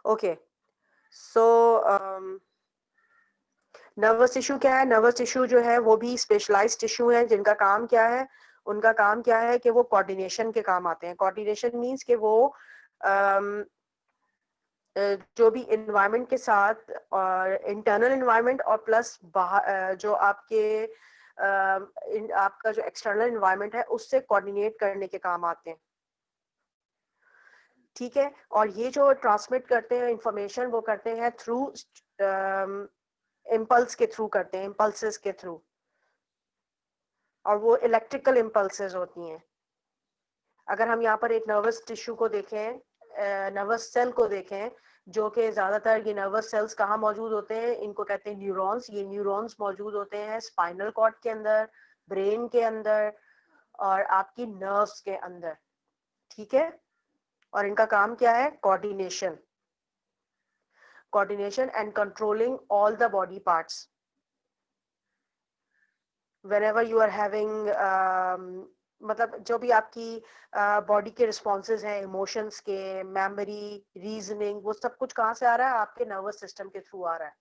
Okay, so nervous tissue क्या है? Nervous tissue जो है वो भी स्पेशलाइज्ड टिश्यू है, जिनका काम क्या है? उनका काम क्या है कि वो कोऑर्डिनेशन के काम आते हैं। कोऑर्डिनेशन मींस कि वो अम, जो भी इन्वायरमेंट के साथ और इंटरनल इन्वायरमेंट और प्लस बाहर जो आपके आपका जो एक्सटर्नल इन्वायरमेंट है उससे कोऑर्डिनेट करने के काम आते हैं। ठीक है, और ये जो ट्रांसमिट करते हैं इंफॉर्मेशन वो करते हैं थ्रू इम्पल्स के थ्रू करते हैं, इम्पल्सेस के थ्रू, और वो इलेक्ट्रिकल इम्पल्सेस होती हैं। अगर हम यहाँ पर एक नर्वस टिश्यू को देखें, नर्वस सेल को देखें, जो कि ज्यादातर ये नर्वस सेल्स कहाँ मौजूद होते हैं? इनको कहते हैं न्यूरॉन्स। ये न्यूरॉन्स मौजूद होते हैं स्पाइनल कॉर्ड के अंदर, ब्रेन के अंदर और आपकी नर्व्स के अंदर। ठीक है, और इनका काम क्या है? Coordination, coordination and controlling all the body parts. whenever you are having मतलब जो भी आपकी बॉडी के रिस्पॉन्सेज हैं, इमोशंस के, मेमोरी, रीजनिंग, वो सब कुछ कहाँ से आ रहा है? आपके नर्वस सिस्टम के थ्रू आ रहा है।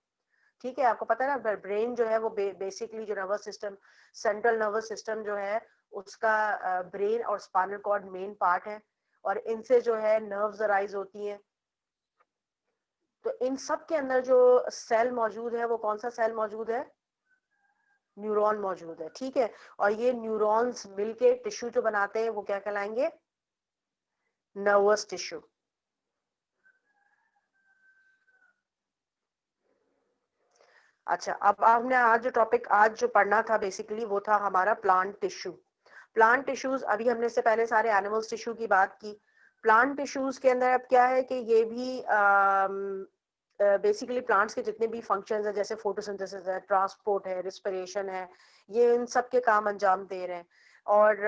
ठीक है, आपको पता है ना, ब्रेन जो है वो बेसिकली जो nervous system, central nervous system जो है उसका ब्रेन और स्पाइनल कॉर्ड मेन पार्ट है, और इनसे जो है नर्व्स अराइज होती हैं। तो इन सब के अंदर जो सेल मौजूद है वो कौन सा सेल मौजूद है? न्यूरॉन मौजूद है। ठीक है, और ये न्यूरॉन्स मिलके टिश्यू जो बनाते हैं वो क्या कहलाएंगे? Nervous tissue. अच्छा, अब आपने आज जो टॉपिक आज जो पढ़ना था बेसिकली वो था हमारा प्लांट टिश्यू। प्लांट टिश्यूज, अभी हमने से पहले सारे एनिमल्स टिश्यू की बात की। प्लांट टिश्यूज के अंदर अब क्या है कि ये भी बेसिकली प्लांट्स के जितने भी फंक्शंस हैं, जैसे फोटोसिंथेसिस है, ट्रांसपोर्ट है, रिस्पिरेशन है, ये इन सब के काम अंजाम दे रहे हैं। और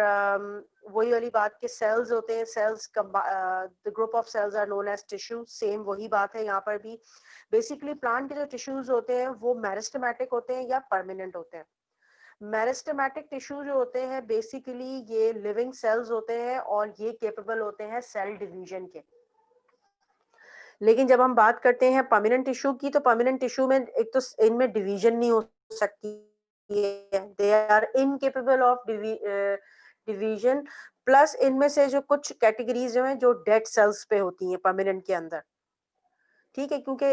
वही वाली बात के सेल्स होते हैं, cells the group of cells are known as tissue. Same वही बात है यहाँ पर भी। बेसिकली प्लांट के जो टिश्यूज होते हैं वो मेरिस्टेमेटिक होते हैं या परमानेंट होते हैं। मेरिस्टेमेटिक टिश्यू जो होते हैं बेसिकली ये लिविंग सेल्स होते हैं और ये केपेबल होते हैं सेल डिवीजन के। लेकिन जब हम बात करते हैं परमानेंट टिश्यू की, तो परमानेंट टिश्यू में एक तो इनमें डिवीजन नहीं हो सकती है, they are incapable of division. Plus इनमें से जो कुछ कैटेगरीज जो हैं जो डेड सेल्स पे होती हैं परमानेंट के अंदर। ठीक है, क्योंकि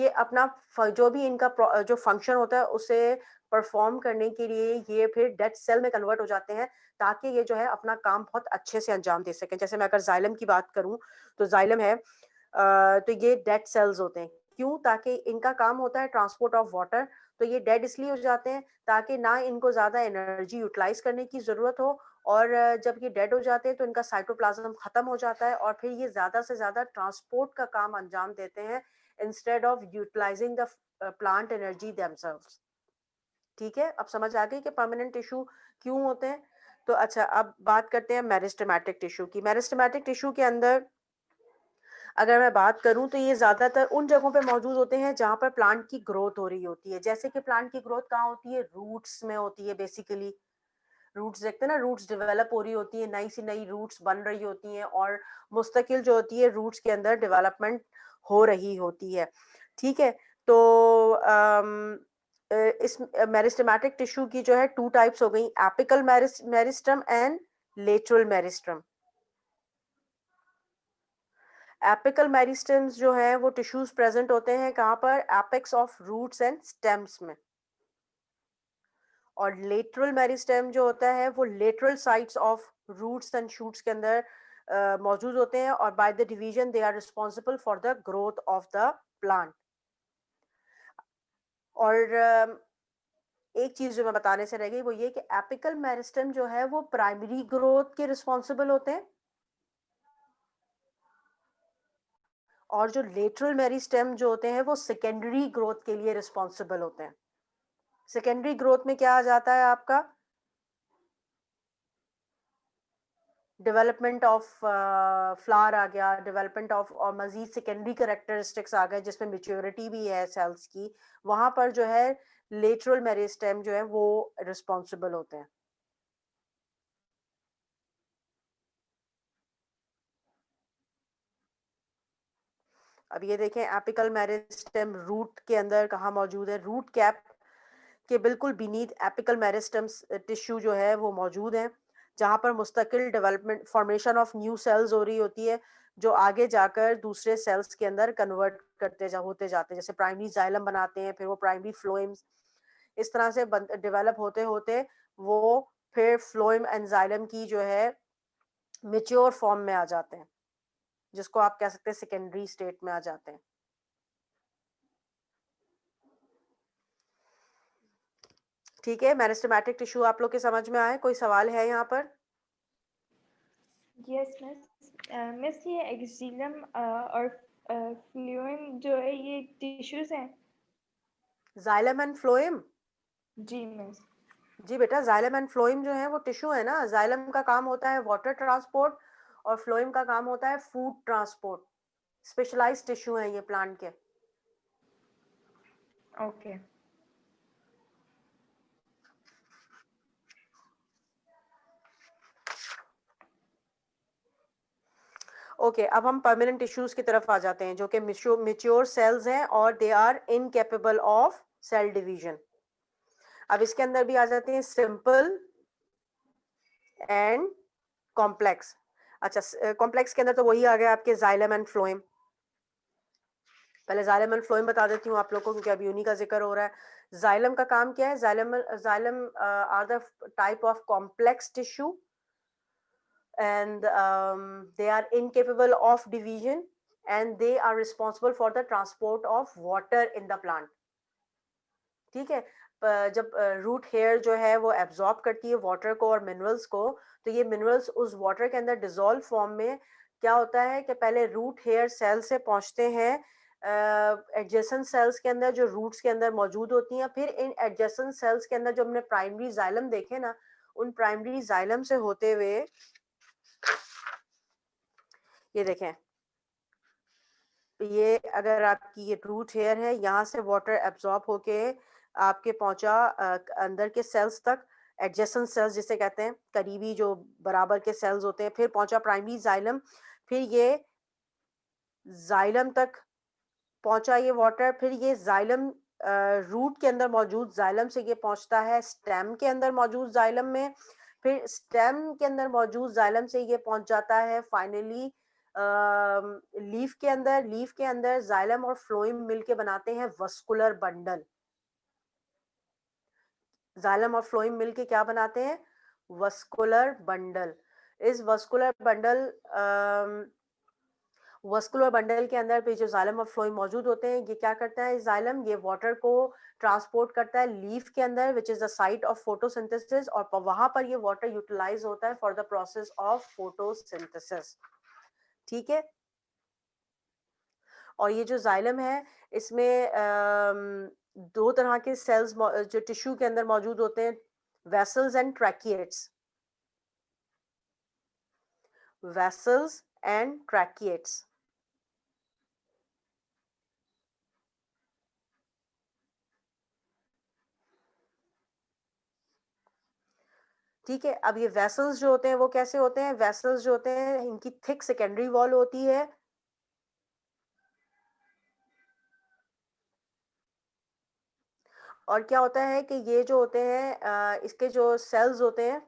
ये अपना जो भी इनका जो फंक्शन होता है उसे परफॉर्म करने के लिए ये फिर डेड सेल में कन्वर्ट हो जाते हैं, ताकि ये जो है अपना काम बहुत अच्छे से अंजाम दे सकें। जैसे मैं अगर जाइलम की बात करूं, तो जाइलम है तो ये डेड सेल्स होते हैं। क्यों? ताकि इनका काम होता है ट्रांसपोर्ट ऑफ वाटर। तो ये डेड इसलिए हो जाते हैं ताकि ना इनको ज्यादा एनर्जी यूटिलाइज करने की जरूरत हो, और जब ये डेड हो जाते हैं तो इनका साइटोप्लाज्म खत्म हो जाता है, और फिर ये ज्यादा से ज्यादा ट्रांसपोर्ट का काम अंजाम देते हैं instead of utilising the plant energy themselves. ठीक है, अब समझ आ गई कि परमानेंट टिश्यू क्यों होते हैं। तो अच्छा, अब बात करते हैं मेरिस्टेमेटिक टिश्यू की। मेरिस्टेमेटिक टिश्यू के अंदर अगर मैं बात करूं तो ये ज्यादातर उन जगहों पे मौजूद होते हैं जहां पर प्लांट की ग्रोथ हो रही होती है। जैसे कि प्लांट की ग्रोथ कहाँ होती है? रूट्स में होती है बेसिकली। रूट्स देखते हैं ना, रूट्स डेवलप हो रही होती है, नई सी नई रूट्स बन रही होती हैं, और मुस्तकिल जो होती है रूट्स के अंदर डेवलपमेंट हो रही होती है। ठीक है, तो इस मेरिस्टेमेटिक टिश्यू की जो है टू टाइप्स हो गई, apical meristem and lateral meristem. Apical meristems जो है वो टिश्यूज प्रेजेंट होते हैं कहाँ पर? Apex of roots and stems में। और लेटरल मेरिस्टेम जो होता है वो lateral sides of roots and shoots के अंदर मौजूद होते हैं, और by the division they are responsible for the growth of the plant. और एक चीज जो मैं बताने से रह गई वो ये कि एपिकल मेरिस्टेम जो है वो प्राइमरी ग्रोथ के रिस्पॉन्सिबल होते हैं, और जो लेटरल मेरिस्टेम जो होते हैं वो सेकेंडरी ग्रोथ के लिए रिस्पॉन्सिबल होते हैं। सेकेंडरी ग्रोथ में क्या आ जाता है आपका? डेवलपमेंट ऑफ फ्लावर आ गया, डेवलपमेंट ऑफ और मजीद सेकेंडरी करेक्टरिस्टिक्स आ गए जिसमें मेच्योरिटी भी है सेल्स की। वहां पर जो है लेटरल मेरिस्टेम जो है वो रिस्पॉन्सिबल होते हैं। अब ये देखें एपिकल मेरिस्टेम रूट के अंदर कहाँ मौजूद है, रूट कैप के बिल्कुल बीनीथ एपिकल मेरिस्टेम टिश्यू जो है वो मौजूद है, जहाँ पर मुस्तकिल development formation of new cells हो रही होती है, जो आगे जाकर दूसरे सेल्स के अंदर कन्वर्ट होते जाते हैं, जैसे प्राइमरी जाइलम बनाते हैं, फिर वो प्राइमरी फ्लोएम्स, इस तरह से डेवलप होते होते वो फिर फ्लोएम एंड जाइलम की जो है मेच्योर फॉर्म में आ जाते हैं, जिसको आप कह सकते हैं सेकेंडरी स्टेट में आ जाते हैं। ठीक है, मेरिस्टेमेटिक टिश्यू आप लोग के समझ में आए? कोई सवाल है यहाँ पर? Yes miss. मिस ये एक्सिलम और फ्लूएम जो है ये टिश्यूज हैं? Xylem and phloem? जी मिस। जी बेटा, जाइलम एंड फ्लोएम जो है वो टिश्यू है ना। जाइलम का काम होता है वाटर ट्रांसपोर्ट और फ्लोएम का काम होता है फूड ट्रांसपोर्ट। स्पेशलाइज्ड टिश्यू है ये प्लांट के। ओके। ओके, अब हम परमानेंट टिश्यूज की तरफ आ जाते हैं, जो कि मेच्योर सेल्स हैं और they are incapable of cell division. अब इसके अंदर भी आ जाते हैं सिंपल एंड कॉम्प्लेक्स। अच्छा, कॉम्प्लेक्स के अंदर तो वही आ गया आपके जाइलम एंड फ्लोएम। पहले जाइलम एंड फ्लोएम बता देती हूँ आप लोगों को, क्योंकि अभी उन्हीं का जिक्र हो रहा है। जाइलम का काम क्या है? Xylem are the type of complex tissue and they are incapable of division and they are responsible for the transport of water in the plant. ठीक है, जब रूट हेयर जो है वो एब्जॉर्ब करती है वाटर को और मिनरल्स को, तो ये मिनरल्स उस वाटर के अंदर डिसॉल्व फॉर्म में क्या होता है कि पहले रूट हेयर सेल से पहुंचते हैं एडजेसेंट सेल्स के अंदर जो रूट्स के अंदर मौजूद होती हैं, फिर इन एडजेसेंट सेल्स के अंदर जो हमने प्राइमरी जाइलम देखे ना, उन प्राइमरी जाइलम से होते हुए ये देखें, ये अगर आपकी ये रूट हेयर है, यहाँ से वाटर एब्जॉर्ब होके आपके पहुंचा अंदर के सेल्स तक, एडजेसेंट सेल्स जिसे कहते हैं, करीबी जो बराबर के सेल्स होते हैं, फिर पहुंचा प्राइमरी जाइलम, फिर ये जाइलम तक पहुंचा ये वाटर, फिर ये जाइलम रूट के अंदर मौजूद जाइलम से ये पहुंचता है स्टेम के अंदर मौजूद जाइलम में, फिर स्टेम के अंदर मौजूद जाइलम से ये पहुंच जाता है फाइनली लीफ के अंदर। लीफ के अंदर जाइलम और फ्लोएम मिलके बनाते हैं वस्कुलर बंडल। जाइलम और फ्लोएम मिलके क्या बनाते हैं? Vascular bundle. इस वस्कुलर बंडल के अंदर पे जो जाइलम और फ्लोएम मौजूद होते हैं, ये क्या करता है? जाइलम ये वाटर को ट्रांसपोर्ट करता है लीफ के अंदर, which is the site of photosynthesis, और वहां पर ये वाटर यूटिलाइज होता है for the process of photosynthesis. ठीक है, और ये जो जाइलम है इसमें दो तरह के सेल्स जो टिश्यू के अंदर मौजूद होते हैं, vessels and tracheids. Vessels and tracheids. ठीक है, अब ये वेसल्स जो होते हैं वो कैसे होते हैं? वेसल्स जो होते हैं इनकी थिक सेकेंडरी वॉल होती है, और क्या होता है कि ये जो होते हैं इसके जो सेल्स होते हैं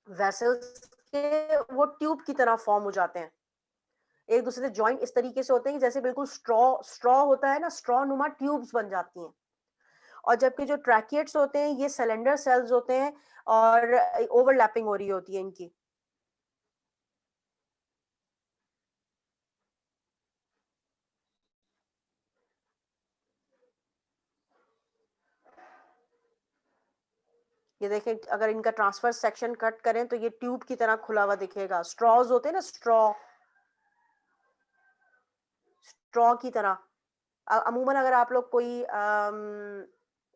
वेसल्स के, वो ट्यूब की तरह फॉर्म हो जाते हैं, एक दूसरे से ज्वाइंट इस तरीके से होते हैं कि जैसे बिल्कुल स्ट्रॉ स्ट्रॉ होता है ना, स्ट्रॉ नुमा ट्यूब्स बन जाती हैं। और जबकि जो ट्रैकिएट्स होते हैं ये सिलेंडर सेल्स होते हैं और ओवरलैपिंग हो रही होती है इनकी। ये देखें, अगर इनका ट्रांसफर सेक्शन कट करें तो ये ट्यूब की तरह खुला हुआ दिखेगा। स्ट्रॉज होते हैं ना, स्ट्रॉ स्ट्रॉ की तरह। अमूमन अगर आप लोग कोई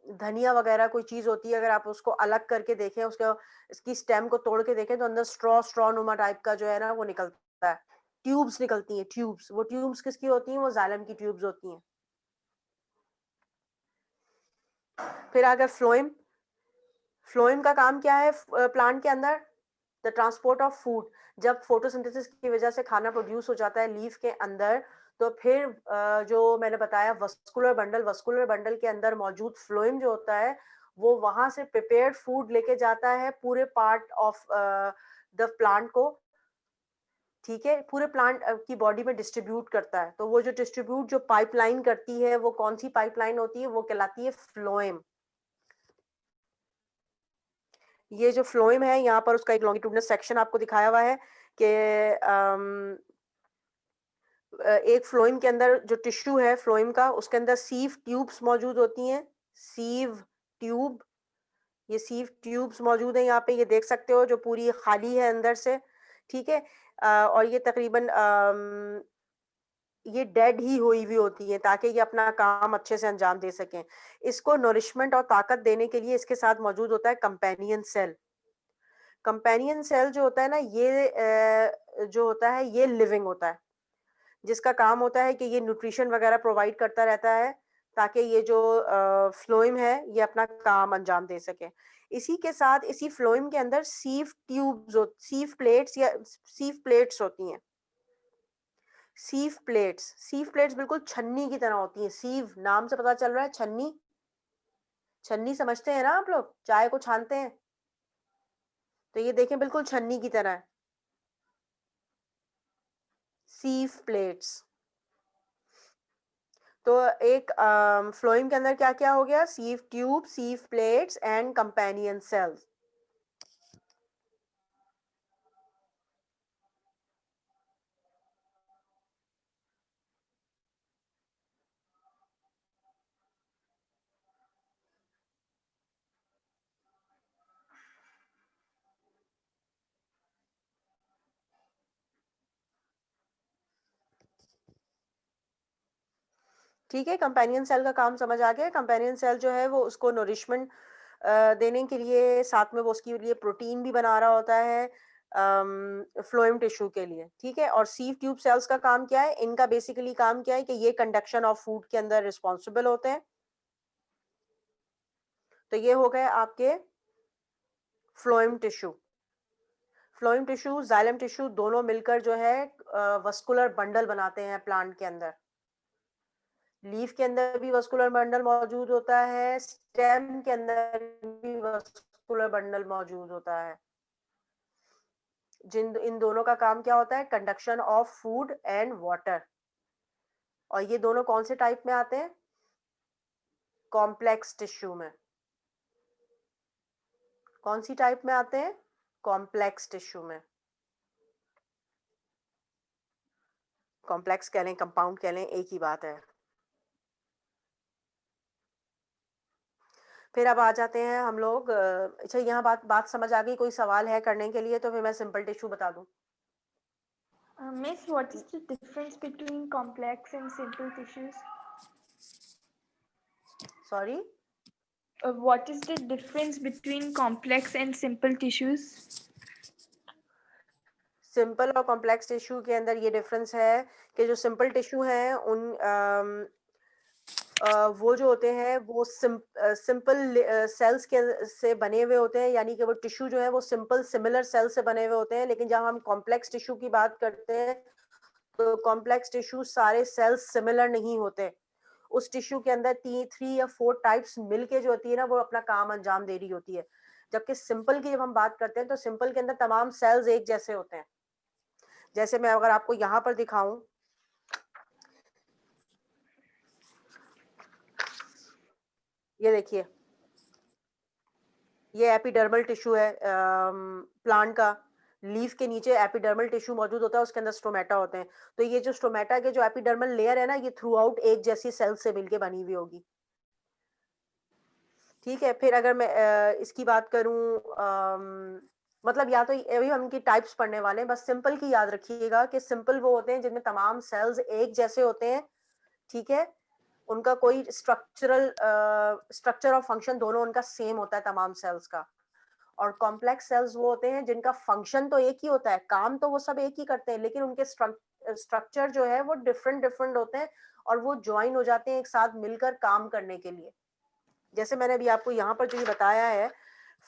धनिया वगैरह कोई चीज होती है, अगर आप उसको अलग करके देखें, उसके इसकी स्टेम को तोड़ के देखें, तो अंदर स्ट्रॉ स्ट्रॉ नुमा टाइप का जो है ना वो निकलता है, ट्यूब्स निकलती हैं, ट्यूब्स। वो ट्यूब्स किसकी होती हैं? वो जाइलम की ट्यूब्स होती हैं। फिर अगर फ्लोएम, फ्लोएम का काम क्या है प्लांट के अंदर? The transport of food. जब फोटोसिंथेसिस की वजह से खाना प्रोड्यूस हो जाता है लीफ के अंदर, तो फिर जो मैंने बताया वस्कुलर बंडल के अंदर मौजूद फ्लोएम जो होता है वो वहां से प्रिपेयर्ड फूड लेके जाता है पूरे पार्ट ऑफ द प्लांट को, ठीक है, पूरे प्लांट की बॉडी में डिस्ट्रीब्यूट करता है। तो वो जो डिस्ट्रीब्यूट जो पाइपलाइन करती है वो कौन सी पाइपलाइन होती है, वो कहलाती है फ्लोएम। ये जो फ्लोएम है यहाँ पर उसका एक लॉन्गिट्यूडनल सेक्शन आपको दिखाया हुआ है कि एक फ्लोएम के अंदर जो टिश्यू है फ्लोएम का, उसके अंदर सीव ट्यूब्स मौजूद होती हैं, सीव ट्यूब, ये सीव ट्यूब्स मौजूद है यहाँ पे, ये देख सकते हो जो पूरी खाली है अंदर से, ठीक है। और ये तकरीबन ये डेड ही हुई हुई होती है ताकि ये अपना काम अच्छे से अंजाम दे सकें। इसको नरिशमेंट और ताकत देने के लिए इसके साथ मौजूद होता है कंपेनियन सेल। कंपेनियन सेल जो होता है ना, ये जो होता है ये लिविंग होता है, जिसका काम होता है कि ये न्यूट्रिशन वगैरह प्रोवाइड करता रहता है ताकि ये जो फ्लोएम है ये अपना काम अंजाम दे सके। इसी के साथ इसी फ्लोएम के अंदर सीव ट्यूब्स, सीव प्लेट्स या सीव प्लेट्स होती हैं। सीव प्लेट्स बिल्कुल छन्नी की तरह होती हैं। सीव नाम से पता चल रहा है, छन्नी, छन्नी समझते हैं ना आप लोग, चाय को छानते हैं, तो ये देखें बिल्कुल छन्नी की तरह है, सीव प्लेट्स। तो एक फ्लोएम के अंदर क्या क्या हो गया, sieve tube, sieve plates and companion cells. ठीक है, कंपेनियन सेल का काम समझ आ गया। कंपेनियन सेल जो है वो उसको नरिशमेंट देने के लिए, साथ में वो उसके लिए प्रोटीन भी बना रहा होता है फ्लोएम टिश्यू के लिए, ठीक है। और सीव ट्यूब सेल्स का काम क्या है, इनका बेसिकली काम क्या है कि ये कंडक्शन ऑफ फूड के अंदर रिस्पॉन्सिबल होते हैं। तो ये हो गए आपके phloem tissue. Phloem tissue, xylem tissue दोनों मिलकर जो है वस्कुलर बंडल बनाते हैं प्लांट के अंदर। लीफ के अंदर भी वस्कुलर बंडल मौजूद होता है, स्टेम के अंदर भी वस्कुलर बंडल मौजूद होता है। इन दोनों का काम क्या होता है, conduction of food and water. और ये दोनों कौन से टाइप में आते हैं, कॉम्प्लेक्स टिश्यू में। कौन सी टाइप में आते हैं, कॉम्प्लेक्स टिश्यू में। कॉम्प्लेक्स कह लें, कंपाउंड कह लें, एक ही बात है। फिर अब आ जाते हैं हम लोग, अच्छा यहाँ बात बात समझ आ गई, कोई सवाल है करने के लिए तो फिर मैं सिंपल टिश्यू बता दूं। Miss, what is the difference between complex and simple tissues? Sorry, What is the difference between complex and simple tissues? Simple और कॉम्प्लेक्स टिश्यू के अंदर ये डिफरेंस है कि जो सिंपल टिश्यू है उन वो जो होते हैं वो सिंपल सेल्स के से बने हुए होते हैं, यानी कि वो टिश्यू जो है वो सिंपल सिमिलर सेल से बने हुए होते हैं। लेकिन जब हम कॉम्प्लेक्स टिश्यू की बात करते हैं तो कॉम्प्लेक्स टिश्यू सारे सेल्स सिमिलर नहीं होते। उस टिश्यू के अंदर 3 या 4 टाइप्स मिलके जो होती है ना वो अपना काम अंजाम दे रही होती है। जबकि सिंपल की जब हम बात करते हैं तो सिंपल के अंदर तमाम सेल्स एक जैसे होते हैं। जैसे मैं अगर आपको यहाँ पर दिखाऊं, ये देखिए, ये एपिडर्मल टिश्यू है प्लांट का। लीफ के नीचे एपिडर्मल टिश्यू मौजूद होता है, उसके अंदर स्टोमेटा होते हैं। तो ये जो स्टोमेटा के जो एपिडर्मल लेयर है ना, ये थ्रू आउट एक जैसी सेल से मिलके बनी हुई होगी, ठीक है। फिर अगर मैं इसकी बात करूं, मतलब या तो अभी हम इनकी टाइप्स पढ़ने वाले हैं, बस सिंपल की याद रखिएगा कि सिंपल वो होते हैं जिनमें तमाम सेल्स एक जैसे होते हैं, ठीक है। उनका कोई स्ट्रक्चर और फंक्शन दोनों उनका सेम होता है तमाम सेल्स का। और कॉम्प्लेक्स सेल्स वो होते हैं जिनका फंक्शन तो एक ही होता है, काम तो वो सब एक ही करते हैं, लेकिन उनके स्ट्रक्चर जो है वो डिफरेंट डिफरेंट होते हैं और वो ज्वाइन हो जाते हैं एक साथ मिलकर काम करने के लिए। जैसे मैंने अभी आपको यहाँ पर जो ये बताया है,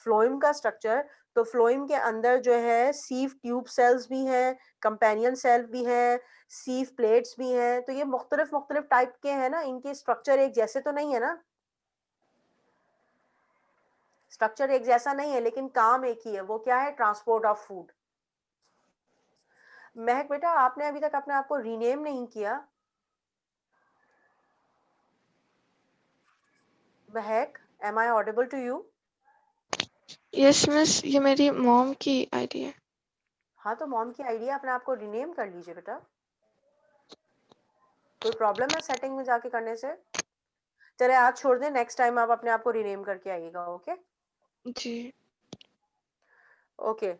फ्लोएम का स्ट्रक्चर, तो फ्लोएम के अंदर जो है सीव ट्यूब सेल्स भी हैं, कंपेनियन सेल भी हैं, सीव प्लेट्स भी हैं, तो ये मुख्तलिफ मुख्तलिफ टाइप के हैं ना, इनके स्ट्रक्चर एक जैसे तो नहीं है ना, स्ट्रक्चर एक जैसा नहीं है, लेकिन काम एक ही है, वो क्या है, ट्रांसपोर्ट ऑफ फूड। महक बेटा, आपने अभी तक अपने आप को रीनेम नहीं किया। Mahak, am I audible to you? Yes miss, ये मेरी मॉम की आईडी है। हाँ, तो मॉम की आइडिया अपने आप को रीनेम कर लीजिए बेटा। कोई प्रॉब्लम है सेटिंग में जाके करने से? चले आज छोड़ दें, नेक्स्ट टाइम आप अपने आप को रीनेम करके आइएगा। ओके जी ओके,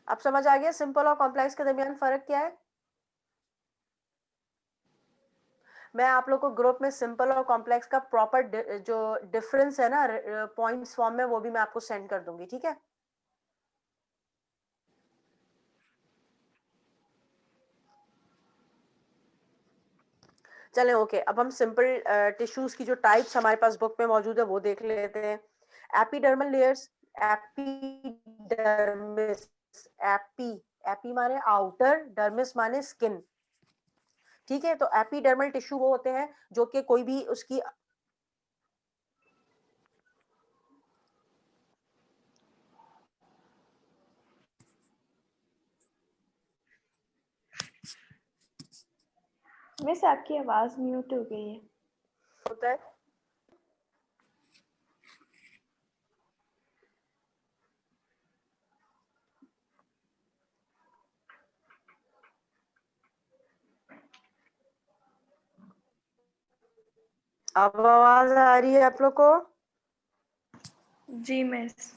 अब समझ आ गया सिंपल और कॉम्प्लेक्स के दरमियान फर्क क्या है? मैं आप लोग को ग्रुप में सिंपल और कॉम्प्लेक्स का प्रॉपर जो डिफरेंस है ना पॉइंट्स फॉर्म में, वो भी मैं आपको सेंड कर दूंगी, ठीक है? चलें ओके, अब हम सिंपल टिश्यूज की जो टाइप्स हमारे पास बुक में मौजूद है वो देख लेते हैं। Epidermal layers, epidermis, AP, AP माने आउटर, डर्मिस माने स्किन, ठीक है? तो एपिडर्मल टिश्यू वो होते हैं जो कि कोई भी उसकी मिस आपकी आवाज म्यूट हो गई है। होता है। अब आवाज आ रही है आप लोग को? जी मिस।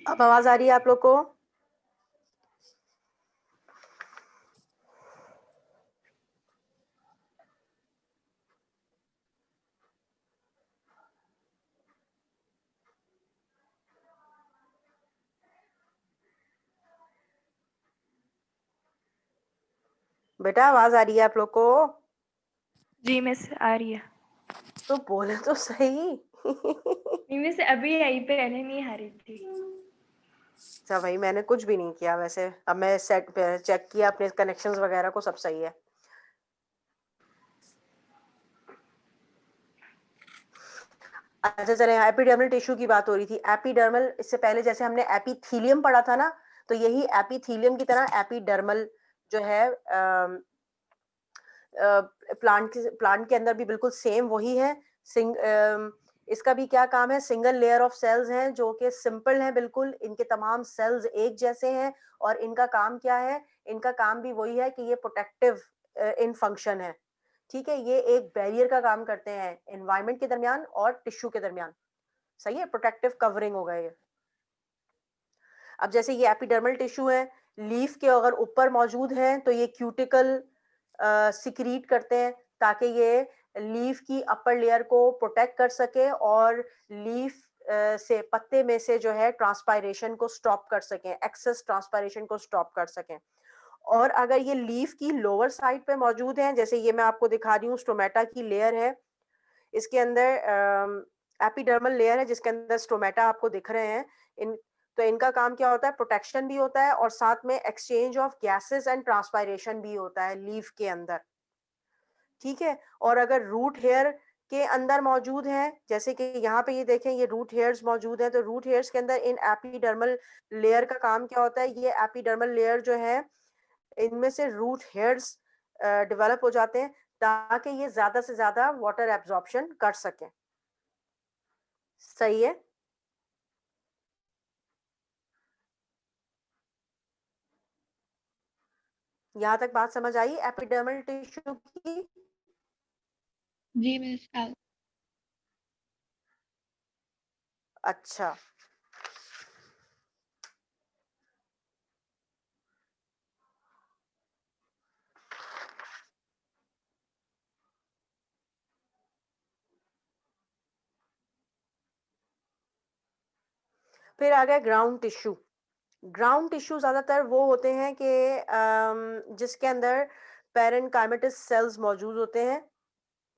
अब आवाज आ रही है आप लोग को? बेटा आवाज आ रही है आप लोग को? जी मिस आ रही है। तो बोले तो सही। नहीं मिस, अभी आई, पहले नहीं आ रही थी। अच्छा भाई, मैंने कुछ भी नहीं किया वैसे, अब मैं सेट चेक किया अपने कनेक्शंस वगैरह को, सब सही है। अच्छा चले, एपिडर्मल टिश्यू की बात हो रही थी। एपिडर्मल, इससे पहले जैसे हमने एपिथीलियम पढ़ा था ना, तो यही एपिथीलियम की तरह एपिडर्मल जो है प्लांट के अंदर भी बिल्कुल सेम वही है। इसका भी क्या काम है, सिंगल लेयर ऑफ सेल्स हैं जो कि सिंपल हैं बिल्कुल, इनके तमाम सेल्स एक जैसे हैं, और इनका काम क्या है, इनका काम भी वही है कि ये प्रोटेक्टिव इन फंक्शन है, ठीक है? ये एक बैरियर का काम करते हैं एनवायरनमेंट के दरमियान और टिश्यू के दरमियान, सही है? प्रोटेक्टिव कवरिंग होगा ये। अब जैसे ये एपिडर्मल टिश्यू है, लीफ के अगर ऊपर मौजूद है तो ये क्यूटिकल सिक्रीट करते हैं ताकि ये लीफ की अपर लेयर को प्रोटेक्ट कर सके और लीफ से, पत्ते में से जो है ट्रांसपायरेशन को स्टॉप कर सकें, एक्सेस ट्रांसपायरेशन को स्टॉप कर सकें। और अगर ये लीफ की लोअर साइड पे मौजूद है, जैसे ये मैं आपको दिखा रही हूँ, स्टोमेटा की लेयर है, इसके अंदर एपिडर्मल लेयर है जिसके अंदर स्टोमेटा आपको दिख रहे हैं। इन तो इनका काम क्या होता है, प्रोटेक्शन भी होता है और साथ में exchange of gases and transpiration भी होता है लीफ के अंदर, ठीक है? और अगर रूट हेयर के अंदर मौजूद है, जैसे कि यहाँ पे ये देखें, ये रूट हेयर्स मौजूद है, तो रूट हेयर्स के अंदर इन एपिडर्मल लेयर का काम क्या होता है, ये एपिडर्मल लेयर जो है, इनमें से रूट हेयर्स डेवलप हो जाते हैं ताकि ये ज्यादा से ज्यादा वाटर एब्जॉर्प्शन कर सकें, सही है? यहाँ तक बात समझ आई एपिडर्मल टिश्यू की? जी मिस। अच्छा, फिर आ गया ग्राउंड टिश्यू। ग्राउंड टिश्यू ज्यादातर वो होते हैं कि जिसके अंदर पेरेन्काइमेटस सेल्स मौजूद होते हैं,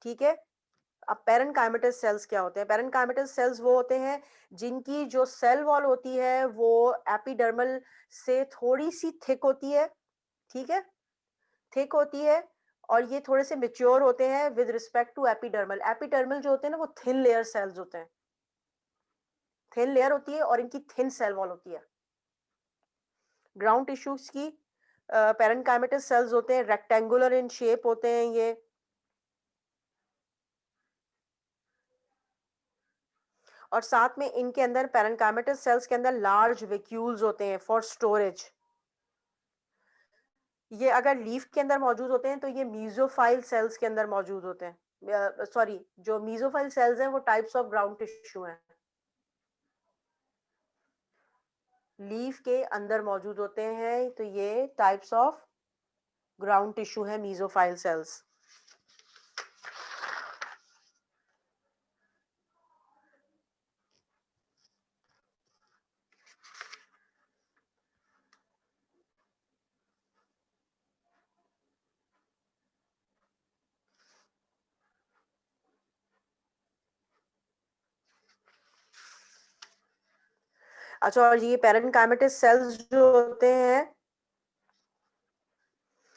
ठीक है। अब पेरेन्काइमेटस सेल्स क्या होते हैं? पेरेन्काइमेटस सेल्स वो होते हैं जिनकी जो सेल वॉल होती है वो एपिडर्मल से थोड़ी सी थिक होती है, ठीक है, थिक होती है, और ये थोड़े से मेच्योर होते हैं with respect to epidermal. Epidermal जो होते हैं ना वो थिन लेयर सेल्स होते हैं, थिन लेयर होती है और इनकी थिन सेल वॉल होती है। ग्राउंड टिश्यूज की पेरेन्काइमेटस सेल्स होते हैं, रेक्टेंगुलर इन शेप होते हैं ये, और साथ में इनके अंदर पेरेन्काइमेटस सेल्स के अंदर लार्ज वैक्यूल्स होते हैं फॉर स्टोरेज। ये अगर लीफ के अंदर मौजूद होते हैं तो ये मीजोफाइल सेल्स के अंदर मौजूद होते हैं। सॉरी, जो मीजोफाइल सेल्स हैं वो टाइप्स ऑफ ग्राउंड टिश्यू हैं, लीफ के अंदर मौजूद होते हैं, तो ये टाइप्स ऑफ ग्राउंड टिश्यू है मीजोफाइल सेल्स। अच्छा, और ये पेरेन्काइमेटस सेल्स जो होते हैं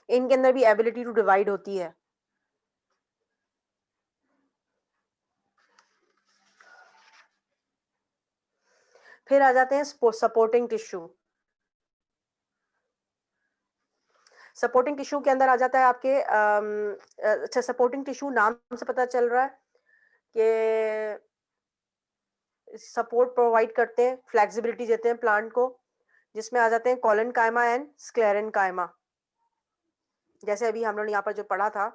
इनके अंदर भी एबिलिटी टू डिवाइड होती है। फिर आ जाते हैं सपोर्टिंग टिश्यू। सपोर्टिंग टिश्यू के अंदर आ जाता है आपके अच्छा, सपोर्टिंग टिश्यू नाम से पता चल रहा है कि सपोर्ट प्रोवाइड करते हैं, फ्लेक्सिबिलिटी देते हैं प्लांट को, जिसमें आ जाते हैं कॉलेनकाइमा एंड स्क्लेरेनकाइमा। जैसे अभी हम लोग यहाँ पर जो पढ़ा था,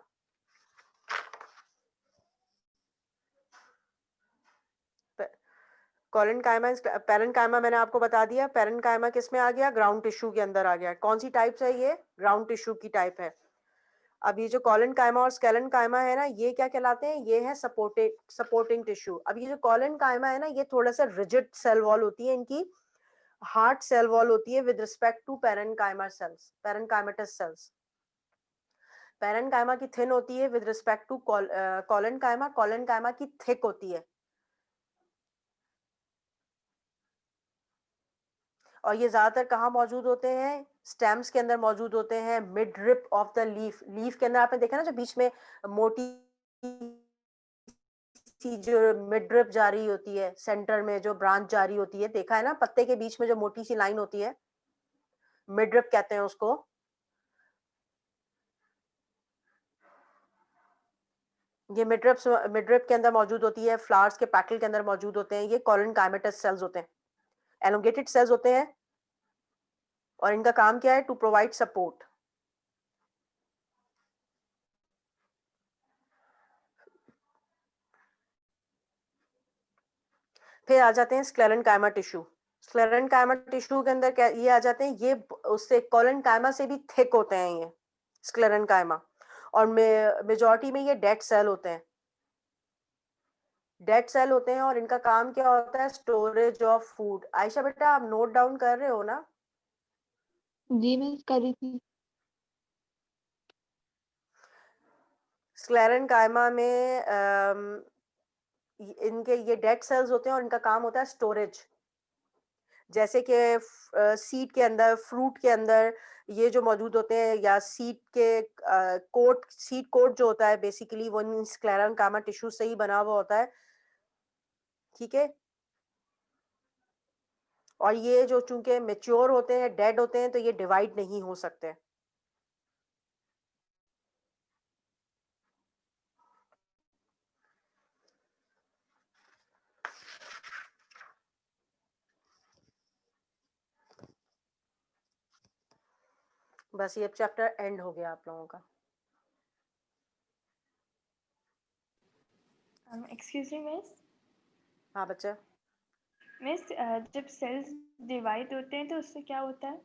कॉलेनकाइमा, पेरेन्काइमा मैंने आपको बता दिया। पेरेन्काइमा किस में आ गया? ग्राउंड टिश्यू के अंदर आ गया। कौन सी टाइप है? ये ग्राउंड टिश्यू की टाइप है। अब ये जो कॉलेनकाइमा और स्केलेनकाइमा है ना, ये क्या कहलाते हैं? ये है सपोर्टिंग टिश्यू। अब ये जो कॉलेनकाइमा है ना, ये थोड़ा सा रिजिड सेल वॉल होती है इनकी, हार्ड सेल वॉल होती है with respect to parenchyma cells, parenchymatous cells. Parenchyma की थिन होती है with respect to collenchyma, collenchyma की थिक होती है। और ये ज्यादातर कहाँ मौजूद होते हैं? स्टेम्स के अंदर मौजूद होते हैं, mid rip off the leaf. Leaf के अंदर आपने देखा ना, जो बीच में मोटी सी जो मिड रिप जा रही होती है, सेंटर में जो ब्रांच जा रही होती है, देखा है ना? पत्ते के बीच में जो मोटी सी लाइन होती है, मिड रिप कहते हैं उसको। ये मिड रिप के अंदर मौजूद होती है, फ्लावर्स के पैटल के अंदर मौजूद होते हैं। ये कॉलेनकाइमेटस सेल्स होते हैं, एलोंगेटेड सेल्स होते हैं, और इनका काम क्या है? To provide support. फिर आ जाते हैं स्क्लेरेनकाइमा टिश्यू। स्क्लेरेनकाइमा टिश्यू के अंदर क्या ये आ जाते हैं? ये उससे कॉलेनकाइमा से भी थिक होते हैं ये स्क्लेरेनकाइमा, और मेजॉरिटी में ये डेड सेल होते हैं, डेड सेल होते हैं, और इनका काम क्या होता है? Storage of food. आयशा बेटा, आप नोट डाउन कर रहे हो ना? जी मैं कर रही थी। स्क्लेरेनकाइमा में इनके ये डेड सेल्स होते हैं और इनका काम होता है स्टोरेज। जैसे कि सीड के अंदर, फ्रूट के अंदर ये जो मौजूद होते हैं, या सीड के कोट, सीड कोट जो होता है बेसिकली वो स्क्लेरेनकाइमा टिश्यू से ही बना हुआ होता है, ठीक है। और ये जो चूंकि मेच्योर होते हैं, डेड होते हैं, तो ये डिवाइड नहीं हो सकते। बस ये चैप्टर एंड हो गया आप लोगों का। Excuse me miss. हाँ बच्चा। मिस, जब सेल्स डिवाइड होते हैं तो उससे क्या होता है?